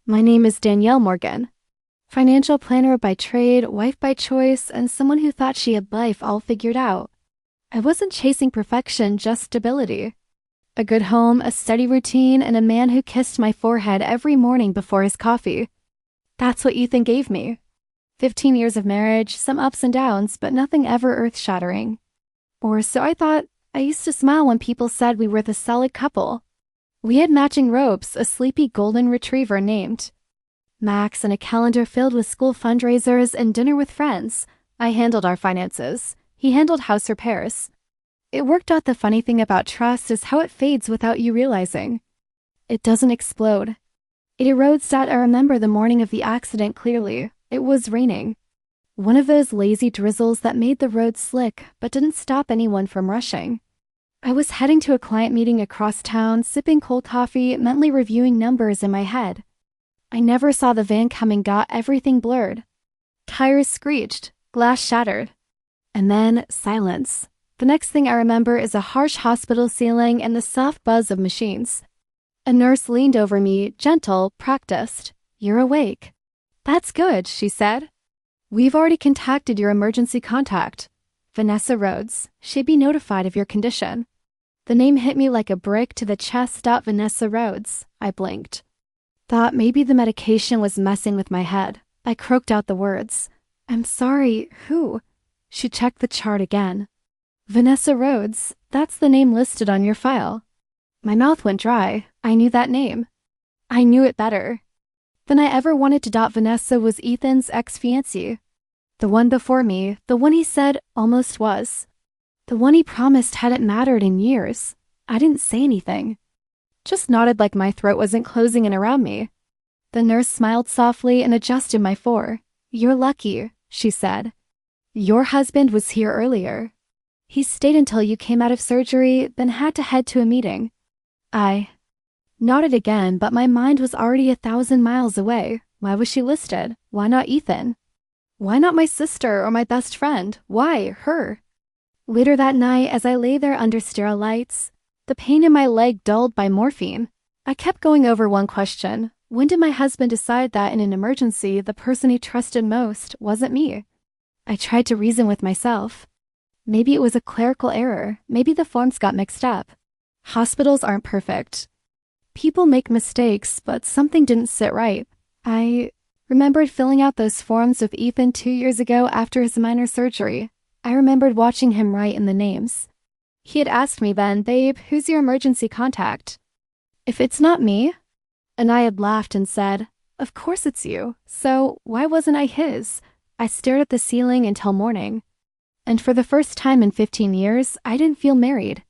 My name is Danielle Morgan. Financial planner by trade, wife by choice, and someone who thought she had life all figured out. I wasn't chasing perfection, just stability. A good home, a steady routine, and a man who kissed my forehead every morning before his coffee. That's what Ethan gave me. 15 years of marriage, some ups and downs, but nothing ever earth-shattering. Or so I thought. I used to smile when people said we were the solid couple. We had matching robes, a sleepy golden retriever named Max, and a calendar filled with school fundraisers and dinner with friends. I handled our finances. He handled house repairs. It worked out. The funny thing about trust is how it fades without you realizing. It doesn't explode. It erodes. I remember the morning of the accident clearly. It was raining. One of those lazy drizzles that made the road slick but didn't stop anyone from rushing. I was heading to a client meeting across town, sipping cold coffee, mentally reviewing numbers in my head. I never saw the van coming, got everything blurred. Tires screeched, glass shattered. And then silence. The next thing I remember is a harsh hospital ceiling and the soft buzz of machines. A nurse leaned over me, gentle, practiced. "You're awake." "That's good," she said. "We've already contacted your emergency contact, Vanessa Rhodes. She'd be notified of your condition." The name hit me like a brick to the chest. Vanessa Rhodes. I blinked. Thought maybe the medication was messing with my head. I croaked out the words. "I'm sorry, who?" She checked the chart again. "Vanessa Rhodes, that's the name listed on your file." My mouth went dry. I knew that name. I knew it better than I ever wanted to. Vanessa was Ethan's ex-fiancée. The one before me, the one he said almost was. The one he promised hadn't mattered in years. I didn't say anything. Just nodded like my throat wasn't closing in around me. The nurse smiled softly and adjusted my fore. "You're lucky," she said. "Your husband was here earlier. He stayed until you came out of surgery, then had to head to a meeting." I nodded again, but my mind was already 1,000 miles away. Why was she listed? Why not Ethan? Why not my sister or my best friend? Why her? Later that night, as I lay there under sterile lights, the pain in my leg dulled by morphine, I kept going over one question. When did my husband decide that in an emergency, the person he trusted most wasn't me? I tried to reason with myself. Maybe it was a clerical error. Maybe the forms got mixed up. Hospitals aren't perfect. People make mistakes, but something didn't sit right. I remembered filling out those forms with Ethan 2 years ago after his minor surgery. I remembered watching him write in the names. He had asked me then, "Babe, who's your emergency contact?" "If it's not me?" And I had laughed and said, "Of course it's you. So why wasn't I his?" I stared at the ceiling until morning. And for the first time in 15 years, I didn't feel married.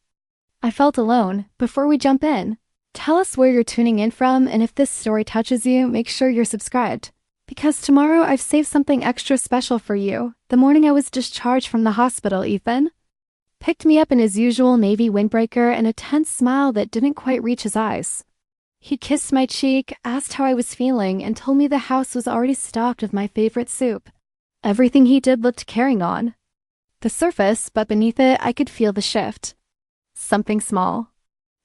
I felt alone. Before we jump in, tell us where you're tuning in from, and if this story touches you, make sure you're subscribed. Because tomorrow I've saved something extra special for you. The morning I was discharged from the hospital, Ethan picked me up in his usual navy windbreaker and a tense smile that didn't quite reach his eyes. He kissed my cheek, asked how I was feeling, and told me the house was already stocked with my favorite soup. Everything he did looked carrying on. The surface, but beneath it I could feel the shift. Something small.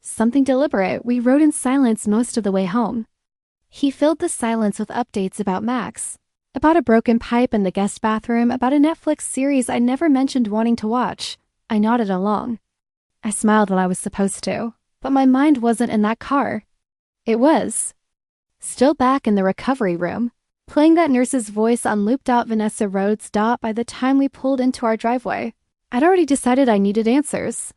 Something deliberate. We rode in silence most of the way home. He filled the silence with updates about Max, about a broken pipe in the guest bathroom, about a Netflix series I never mentioned wanting to watch. I nodded along. I smiled when I was supposed to, but my mind wasn't in that car. It was still back in the recovery room, playing that nurse's voice on loop. Vanessa Rhodes. By the time we pulled into our driveway, I'd already decided I needed answers.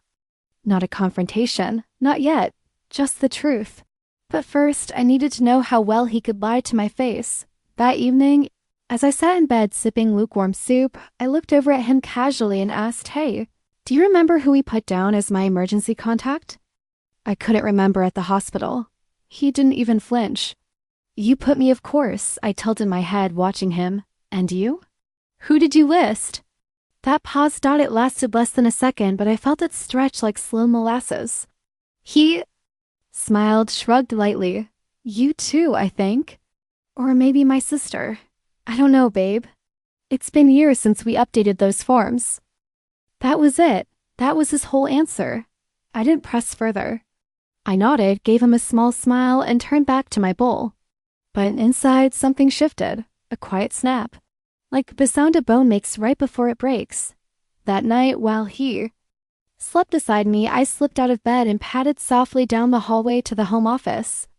Not a confrontation, not yet, just the truth. But first, I needed to know how well he could lie to my face. That evening, as I sat in bed sipping lukewarm soup, I looked over at him casually and asked, "Hey, do you remember who we put down as my emergency contact?" I couldn't remember at the hospital. He didn't even flinch. "You put me, of course," I tilted my head, watching him. "And you? Who did you list?" That pause. It lasted less than a second, but I felt it stretch like slow molasses. He smiled, shrugged lightly. "You too, I think. Or maybe my sister. I don't know, babe. It's been years since we updated those forms." That was it. That was his whole answer. I didn't press further. I nodded, gave him a small smile, and turned back to my bowl. But inside, something shifted, a quiet snap, like the sound a bone makes right before it breaks. That night, while he slept beside me, I slipped out of bed and padded softly down the hallway to the home office.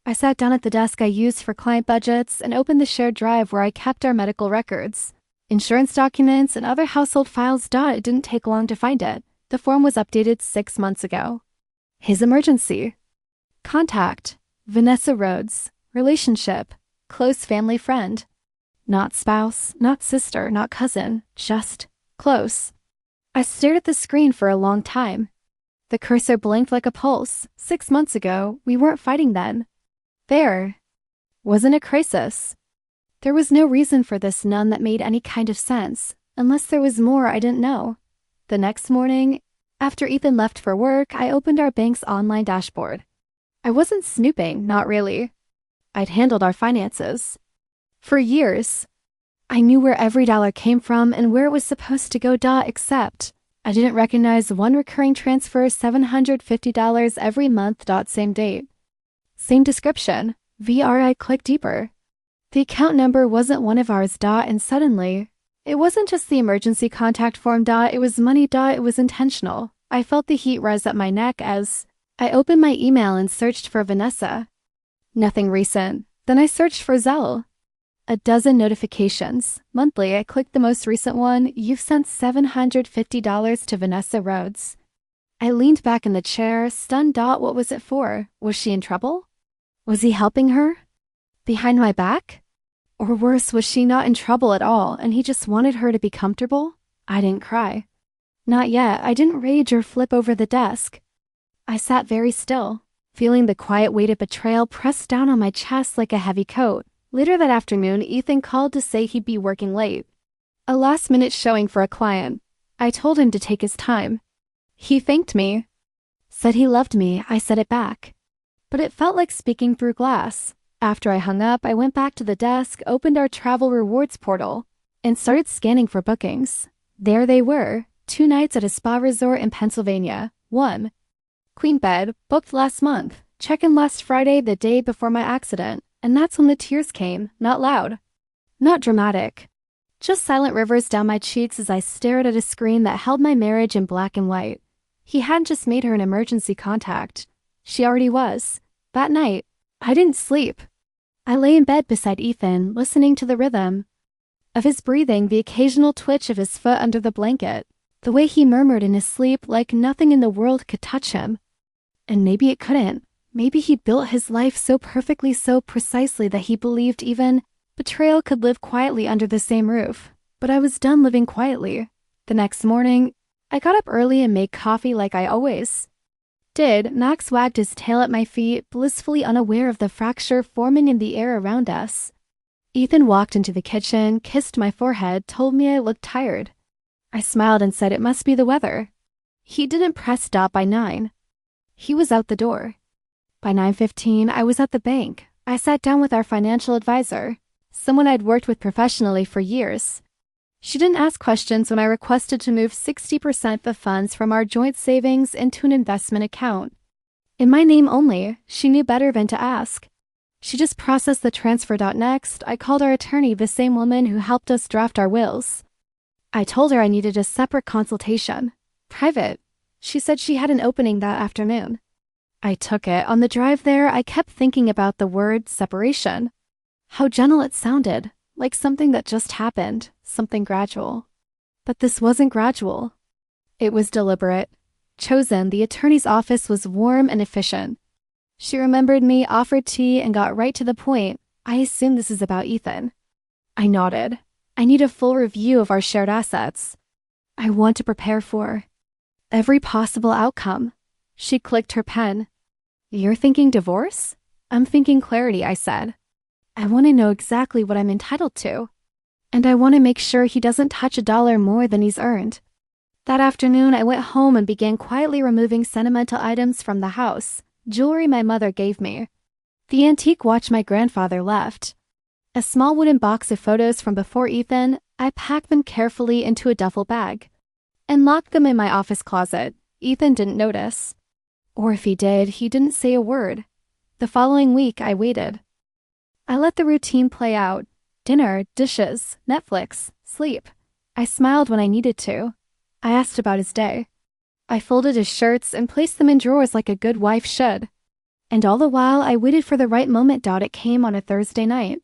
I sat down at the desk I used for client budgets and opened the shared drive where I kept our medical records, insurance documents, and other household files. It didn't take long to find it. The form was updated 6 months ago. His emergency. Contact: Vanessa Rhodes. Relationship: close family friend. Not spouse, not sister, not cousin, just close. I stared at the screen for a long time. The cursor blinked like a pulse. 6 months ago, we weren't fighting then. There wasn't a crisis. There was no reason for this, none that made any kind of sense, unless there was more I didn't know. The next morning, after Ethan left for work, I opened our bank's online dashboard. I wasn't snooping, not really. I'd handled our finances for years. I knew where every dollar came from and where it was supposed to go. Except I didn't recognize one recurring transfer, $750 every month. Same date. Same description. I clicked deeper. The account number wasn't one of ours. And suddenly, it wasn't just the emergency contact form. It was money. It was intentional. I felt the heat rise up my neck as I opened my email and searched for Vanessa. Nothing recent. Then I searched for Zelle. A dozen notifications. Monthly, I clicked the most recent one. You've sent $750 to Vanessa Rhodes. I leaned back in the chair, stunned. What was it for? Was she in trouble? Was he helping her? Behind my back? Or worse, was she not in trouble at all and he just wanted her to be comfortable? I didn't cry. Not yet. I didn't rage or flip over the desk. I sat very still, feeling the quiet weight of betrayal pressed down on my chest like a heavy coat. Later that afternoon, Ethan called to say he'd be working late. A last-minute showing for a client. I told him to take his time. He thanked me. Said he loved me. I said it back. But it felt like speaking through glass. After I hung up, I went back to the desk, opened our travel rewards portal, and started scanning for bookings. There they were. 2 nights at a spa resort in Pennsylvania. 1. Queen bed, booked last month. Check-in last Friday, the day before my accident. And that's when the tears came, not loud, not dramatic. Just silent rivers down my cheeks as I stared at a screen that held my marriage in black and white. He hadn't just made her an emergency contact. She already was. That night, I didn't sleep. I lay in bed beside Ethan, listening to the rhythm of his breathing, the occasional twitch of his foot under the blanket, the way he murmured in his sleep like nothing in the world could touch him. And maybe it couldn't. Maybe he built his life so perfectly, so precisely that he believed even betrayal could live quietly under the same roof. But I was done living quietly. The next morning, I got up early and made coffee like I always did. Max wagged his tail at my feet, blissfully unaware of the fracture forming in the air around us. Ethan walked into the kitchen, kissed my forehead, told me I looked tired. I smiled and said it must be the weather. He didn't press stop by 9. He was out the door. By 9:15, I was at the bank. I sat down with our financial advisor, someone I'd worked with professionally for years. She didn't ask questions when I requested to move 60% of funds from our joint savings into an investment account. In my name only, she knew better than to ask. She just processed the transfer. Next, I called our attorney, the same woman who helped us draft our wills. I told her I needed a separate consultation. Private. She said she had an opening that afternoon. I took it. On the drive there, I kept thinking about the word separation. How gentle it sounded, like something that just happened, something gradual. But this wasn't gradual. It was deliberate. Chosen. The attorney's office was warm and efficient. She remembered me, offered tea, and got right to the point. I assume this is about Ethan. I nodded. I need a full review of our shared assets. I want to prepare for every possible outcome. She clicked her pen. You're thinking divorce? I'm thinking clarity, I said. I want to know exactly what I'm entitled to. And I want to make sure he doesn't touch a dollar more than he's earned. That afternoon, I went home and began quietly removing sentimental items from the house, jewelry my mother gave me, the antique watch my grandfather left, a small wooden box of photos from before Ethan. I packed them carefully into a duffel bag and locked them in my office closet. Ethan didn't notice. Or if he did, he didn't say a word. The following week, I waited. I let the routine play out. Dinner, dishes, Netflix, sleep. I smiled when I needed to. I asked about his day. I folded his shirts and placed them in drawers like a good wife should. And all the while, I waited for the right moment. It came on a Thursday night.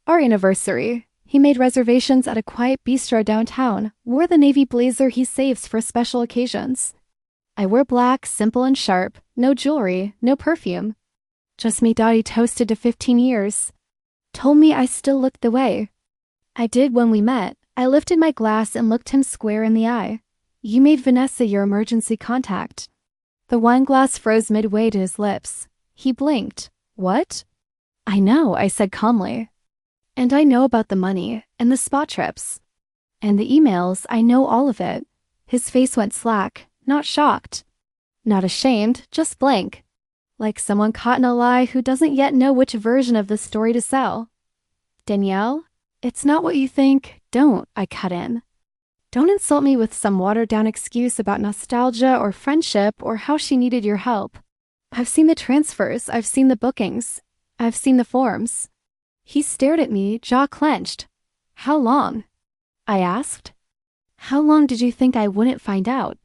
Our anniversary. He made reservations at a quiet bistro downtown, wore the navy blazer he saves for special occasions. I wore black, simple and sharp, no jewelry, no perfume. Just me. He toasted to 15 years. Told me I still looked the way. I did when we met. I lifted my glass and looked him square in the eye. You made Vanessa your emergency contact. The wine glass froze midway to his lips. He blinked. What? I know, I said calmly. And I know about the money, and the spa trips. And the emails, I know all of it. His face went slack, not shocked. Not ashamed, just blank. Like someone caught in a lie who doesn't yet know which version of the story to sell. Danielle, it's not what you think. Don't, I cut in. Don't insult me with some watered-down excuse about nostalgia or friendship or how she needed your help. I've seen the transfers, I've seen the bookings, I've seen the forms. He stared at me, jaw clenched. How long? I asked. How long did you think I wouldn't find out?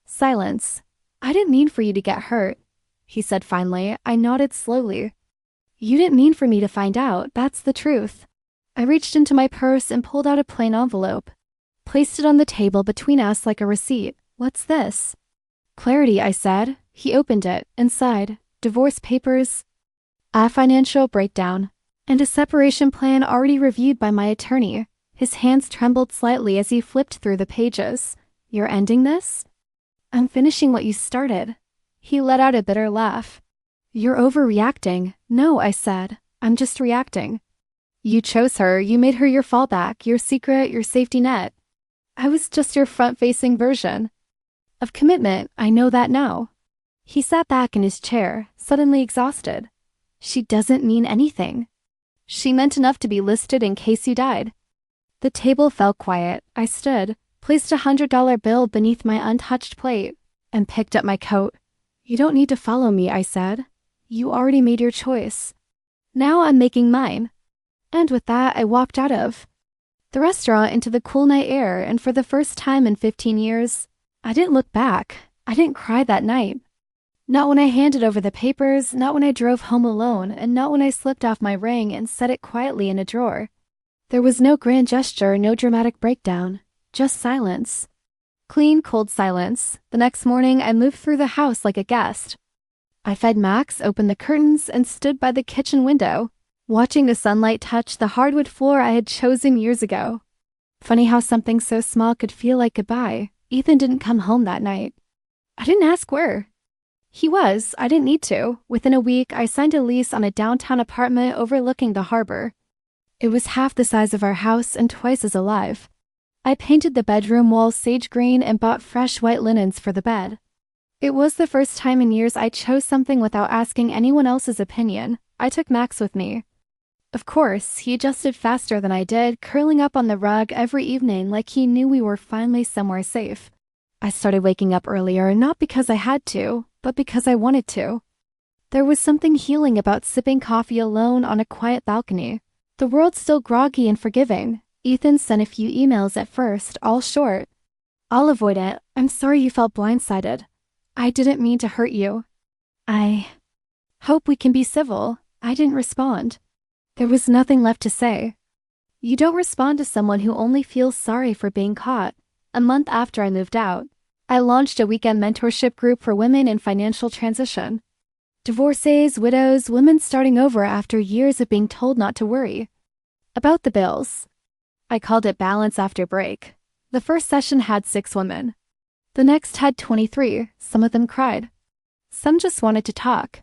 Silence. I didn't mean for you to get hurt, he said finally. I nodded slowly. You didn't mean for me to find out, that's the truth. I reached into my purse and pulled out a plain envelope. Placed it on the table between us like a receipt. What's this? Clarity, I said. He opened it and sighed. Divorce papers. A financial breakdown. And a separation plan already reviewed by my attorney. His hands trembled slightly as he flipped through the pages. You're ending this? I'm finishing what you started. He let out a bitter laugh. You're overreacting. No, I said. I'm just reacting. You chose her. You made her your fallback, your secret, your safety net. I was just your front-facing version of commitment. I know that now. He sat back in his chair, suddenly exhausted. She doesn't mean anything. She meant enough to be listed in case you died. The table fell quiet. I stood, placed $100 bill beneath my untouched plate, and picked up my coat. You don't need to follow me, I said. You already made your choice. Now I'm making mine. And with that, I walked out of the restaurant into the cool night air, and for the first time in 15 years, I didn't look back. I didn't cry that night. Not when I handed over the papers, not when I drove home alone, and not when I slipped off my ring and set it quietly in a drawer. There was no grand gesture, no dramatic breakdown, just silence. Clean, cold silence. The next morning, I moved through the house like a guest. I fed Max, opened the curtains, and stood by the kitchen window, watching the sunlight touch the hardwood floor I had chosen years ago. Funny how something so small could feel like goodbye. Ethan didn't come home that night. I didn't ask where. He was. I didn't need to. Within a week, I signed a lease on a downtown apartment overlooking the harbor. It was half the size of our house and twice as alive. I painted the bedroom walls sage green and bought fresh white linens for the bed. It was the first time in years I chose something without asking anyone else's opinion. I took Max with me. Of course, he adjusted faster than I did, curling up on the rug every evening like he knew we were finally somewhere safe. I started waking up earlier, not because I had to, but because I wanted to. There was something healing about sipping coffee alone on a quiet balcony. The world still groggy and forgiving. Ethan sent a few emails at first, all short. I'll avoid it. I'm sorry you felt blindsided. I didn't mean to hurt you. I hope we can be civil. I didn't respond. There was nothing left to say. You don't respond to someone who only feels sorry for being caught. A month after I moved out, I launched a weekend mentorship group for women in financial transition. Divorcees, widows, women starting over after years of being told not to worry. About the bills. I called it Balance After Break. The first session had 6 women. The next had 23. Some of them cried. Some just wanted to talk.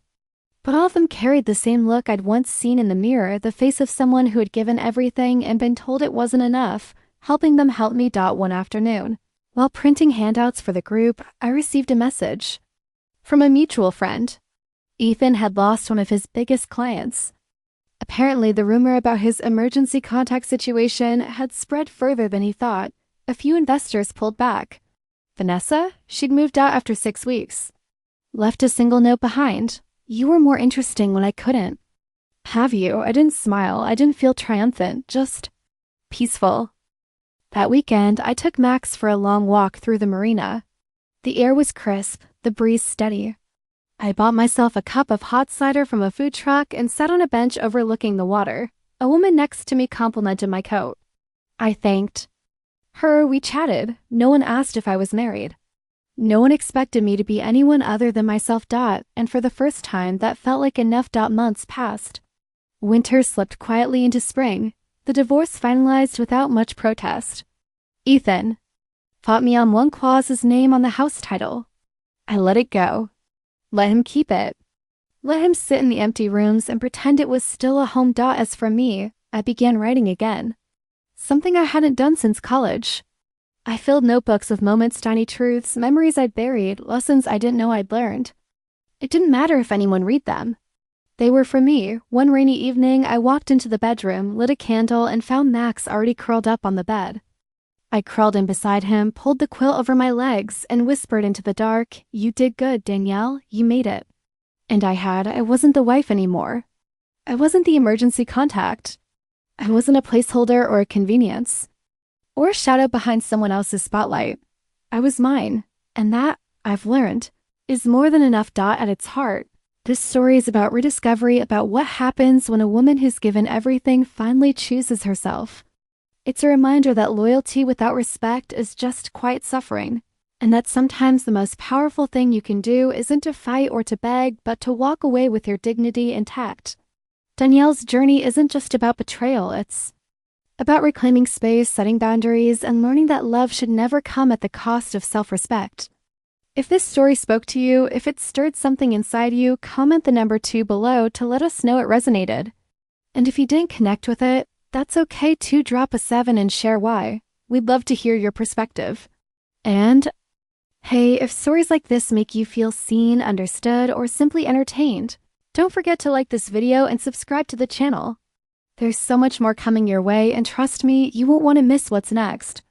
But all of them carried the same look I'd once seen in the mirror, the face of someone who had given everything and been told it wasn't enough, helping them help me. One afternoon, while printing handouts for the group, I received a message from a mutual friend. Ethan had lost one of his biggest clients. Apparently, the rumor about his emergency contact situation had spread further than he thought. A few investors pulled back. Vanessa? She'd moved out after 6 weeks. Left a single note behind. You were more interesting when I couldn't. Have you? I didn't smile. I didn't feel triumphant, just peaceful. That weekend, I took Max for a long walk through the marina. The air was crisp, the breeze steady. I bought myself a cup of hot cider from a food truck and sat on a bench overlooking the water. A woman next to me complimented my coat. I thanked her. We chatted. No one asked if I was married. No one expected me to be anyone other than myself. And for the first time, that felt like enough. Months passed. Winter slipped quietly into spring. The divorce finalized without much protest. Ethan fought me on one clause's name on the house title. I let it go. Let him keep it. Let him sit in the empty rooms and pretend it was still a home. As for me, I began writing again. Something I hadn't done since college. I filled notebooks with moments, tiny truths, memories I'd buried, lessons I didn't know I'd learned. It didn't matter if anyone read them. They were for me. One rainy evening, I walked into the bedroom, lit a candle, and found Max already curled up on the bed. I crawled in beside him, pulled the quilt over my legs, and whispered into the dark, "You did good, Danielle. You made it." And I wasn't the wife anymore. I wasn't the emergency contact. I wasn't a placeholder or a convenience, or a shadow behind someone else's spotlight. I was mine, and that, I've learned, is more than enough. At its heart, this story is about rediscovery, about what happens when a woman who's given everything finally chooses herself. It's a reminder that loyalty without respect is just quiet suffering, and that sometimes the most powerful thing you can do isn't to fight or to beg, but to walk away with your dignity intact. Danielle's journey isn't just about betrayal, it's about reclaiming space, setting boundaries, and learning that love should never come at the cost of self-respect. If this story spoke to you, if it stirred something inside you, comment the number 2 below to let us know it resonated. And if you didn't connect with it, that's okay too. Drop a 7 and share why. We'd love to hear your perspective. And hey, if stories like this make you feel seen, understood, or simply entertained, don't forget to like this video and subscribe to the channel. There's so much more coming your way, and trust me, you won't want to miss what's next.